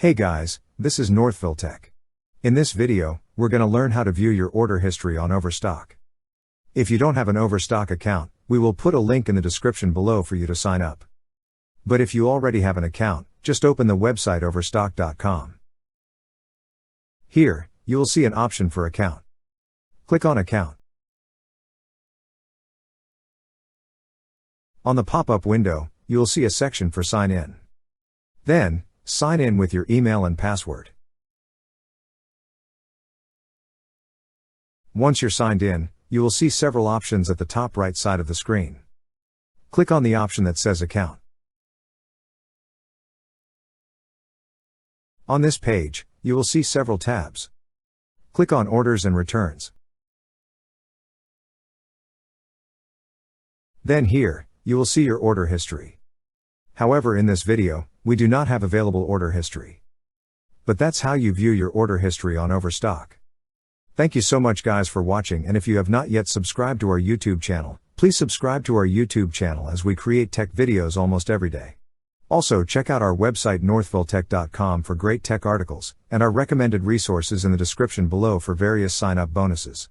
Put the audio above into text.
Hey guys, this is Northville Tech. In this video, we're going to learn how to view your order history on Overstock. If you don't have an Overstock account, we will put a link in the description below for you to sign up. But if you already have an account, just open the website overstock.com. Here, you will see an option for account. Click on Account. On the pop-up window, you will see a section for Sign In. Then, sign in with your email and password. Once you're signed in, you will see several options at the top right side of the screen. Click on the option that says Account. On this page, you will see several tabs. Click on Orders and Returns. Then here, you will see your order history. However, in this video, we do not have available order history. But that's how you view your order history on Overstock. Thank you so much guys for watching, and if you have not yet subscribed to our YouTube channel, please subscribe to our YouTube channel as we create tech videos almost every day. Also check out our website northvilletech.com for great tech articles, and our recommended resources in the description below for various sign-up bonuses.